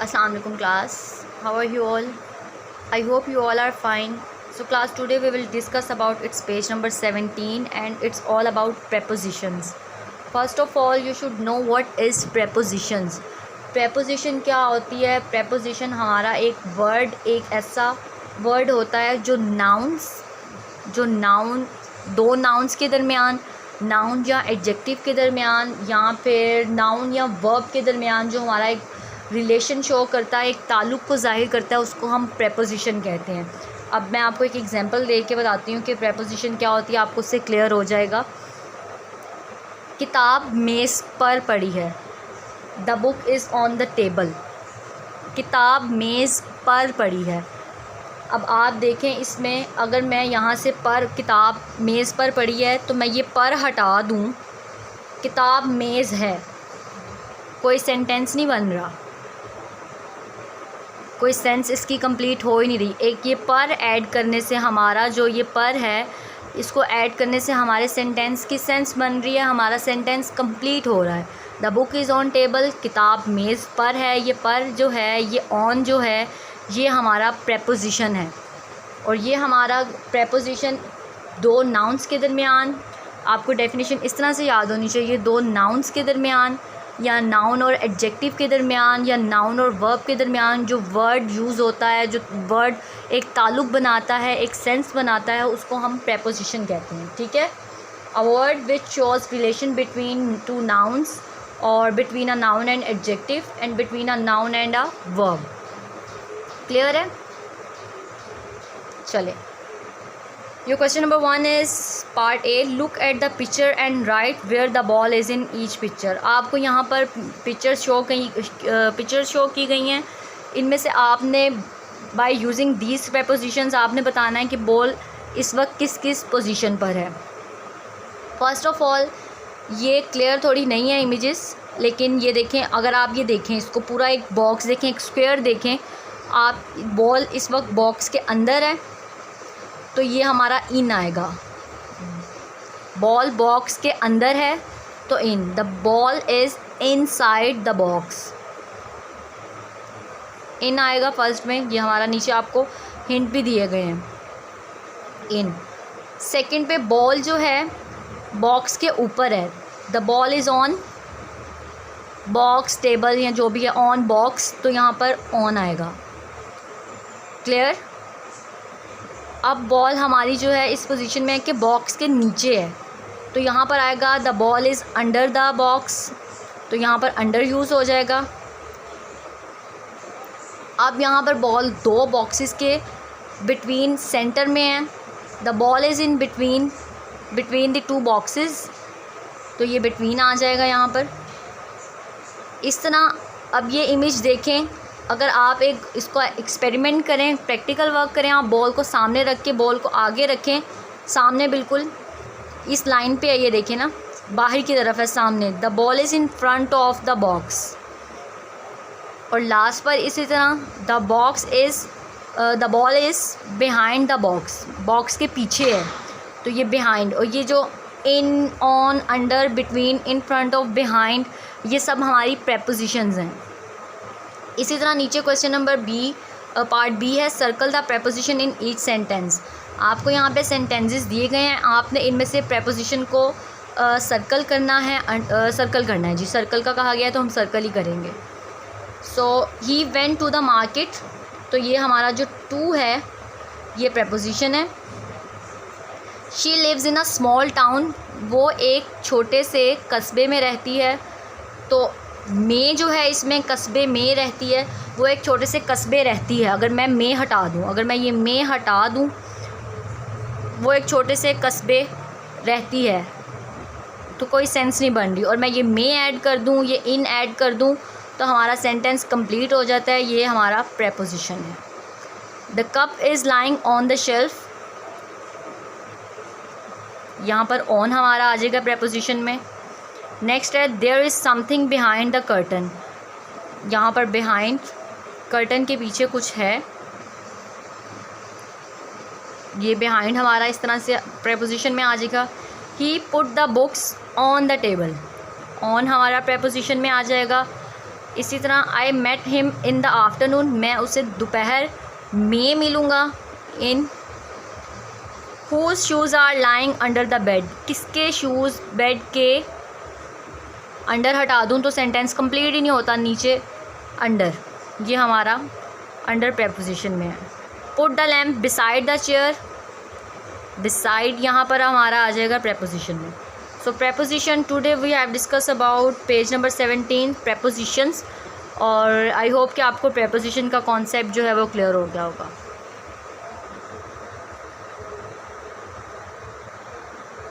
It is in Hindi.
Assalamu alaikum class. How are you all? I hope you all are fine. So class, today we will discuss about its page number 17 and it's all about prepositions. First of all, you should know what is prepositions. Preposition क्या होती है? Preposition हमारा एक word, एक ऐसा word होता है जो noun दो nouns के दरमियान, noun या adjective के दरमियान या फिर noun या verb के दरमियान जो हमारा एक रिलेशन शो करता है, एक ताल्लुक़ को ज़ाहिर करता है, उसको हम प्रेपोजिशन कहते हैं। अब मैं आपको एक एग्जांपल दे के बताती हूँ कि प्रेपोजिशन क्या होती है, आपको उससे क्लियर हो जाएगा। किताब मेज़ पर पड़ी है, the book is on the table. किताब मेज़ पर पड़ी है। अब आप देखें, इसमें अगर मैं यहाँ से पर किताब मेज़ पर पड़ी है तो मैं ये पर हटा दूँ, किताब मेज़ है, कोई सेंटेंस नहीं बन रहा, कोई सेंस इसकी कंप्लीट हो ही नहीं रही। एक ये पर ऐड करने से हमारा जो ये पर है, इसको ऐड करने से हमारे सेंटेंस की सेंस बन रही है, हमारा सेंटेंस कंप्लीट हो रहा है। The book is on table, किताब मेज़ पर है। ये पर जो है, ये ऑन जो है, ये हमारा प्रेपोजिशन है। और ये हमारा प्रेपोजिशन दो नाउन्स के दरमियान, आपको डेफिनेशन इस तरह से याद होनी चाहिए, दो नाउन्स के दरमियान या नाउन और एडजेक्टिव के दरमियान या नाउन और वर्ब के दरमियान जो वर्ड यूज़ होता है, जो वर्ड एक ताल्लुक़ बनाता है, एक सेंस बनाता है, उसको हम प्रेपोजिशन कहते हैं। ठीक है। A word which shows relation between two nouns और between a noun and adjective and between a noun and a verb. Clear है? चले, Your question number 1 is part A. Look at the picture and write where the ball is in each picture. आपको यहाँ पर पिक्चर शो की गई हैं। इनमें से आपने बाय यूजिंग दीज prepositions आपने बताना है कि बॉल इस वक्त किस किस पोजीशन पर है। फर्स्ट ऑफ ऑल, ये क्लियर थोड़ी नहीं है इमेजेस, लेकिन ये देखें, अगर आप ये देखें, इसको पूरा एक बॉक्स देखें, एक स्क्वायर देखें, आप बॉल इस वक्त बॉक्स के अंदर है तो ये हमारा इन आएगा। बॉल बॉक्स के अंदर है तो in, the ball is inside the box, in आएगा फर्स्ट में। ये हमारा नीचे आपको हिंट भी दिए गए हैं, इन। सेकंड पे बॉल जो है बॉक्स के ऊपर है, the ball is on box, table या जो भी है, ऑन बॉक्स, तो यहाँ पर ऑन आएगा। क्लियर? अब बॉल हमारी जो है इस पोजीशन में है कि बॉक्स के नीचे है, तो यहाँ पर आएगा the ball is under the box, तो यहाँ पर अंडर यूज़ हो जाएगा। अब यहाँ पर बॉल दो बॉक्सेस के बिटवीन सेंटर में है, the ball is in between the two boxes, तो ये बिटवीन आ जाएगा यहाँ पर। इस तरह अब ये इमेज देखें, अगर आप इसको एक्सपेरिमेंट करें, प्रैक्टिकल वर्क करें, आप बॉल को सामने रख के, बॉल को आगे रखें, सामने बिल्कुल इस लाइन पे है, ये देखें ना, बाहर की तरफ है सामने, the ball is in front of the box. और लास्ट पर इसी तरह the ball is behind the box, box के पीछे है, तो ये बिहाइंड। और ये जो in, on, under, between, in front of, behind, ये सब हमारी प्रेपोजिशंस हैं। इसी तरह नीचे question number B, part B है, circle the preposition in each sentence. आपको यहाँ पे सेंटेंसेस दिए गए हैं, आपने इनमें से प्रेपोजिशन को सर्कल करना है जी, सर्कल का कहा गया है तो हम सर्कल ही करेंगे। So he went to the market, तो ये हमारा जो टू है ये प्रेपोजिशन है। She lives in a small town, वो एक छोटे से कस्बे में रहती है, तो में जो है इसमें कस्बे में रहती है, वो एक छोटे से कस्बे रहती है। अगर मैं में हटा दूँ, अगर मैं ये में हटा दूँ, वो एक छोटे से कस्बे रहती है, तो कोई सेंस नहीं बन रही। और मैं ये में ऐड कर दूँ, ये इन ऐड कर दूँ, तो हमारा सेंटेंस कंप्लीट हो जाता है। ये हमारा प्रेपोजिशन है। The cup is lying on the shelf, यहाँ पर ऑन हमारा आ जाएगा प्रेपोजिशन में। नेक्स्ट है there is something behind the curtain, यहाँ पर बिहाइंड, कर्टन के पीछे कुछ है, ये बिहाइंड हमारा इस तरह से प्रेपोजिशन में आ जाएगा। He put the books on the table, on हमारा प्रेपोजिशन में आ जाएगा। इसी तरह I met him in the afternoon, मैं उसे दोपहर में मिलूँगा। In whose shoes are lying under the bed, किसके शूज़ बेड के अंडर हटा दूँ तो सेंटेंस कंप्लीट ही नहीं होता, नीचे अंडर, ये हमारा अंडर प्रेपोजिशन में है। Put the lamp beside the chair, beside यहाँ पर हमारा आ जाएगा प्रेपोजिशन में। So preposition today we have discuss about page number 17 prepositions, और आई होप कि आपको प्रेपोजिशन का कॉन्सेप्ट जो है वो क्लियर हो गया होगा।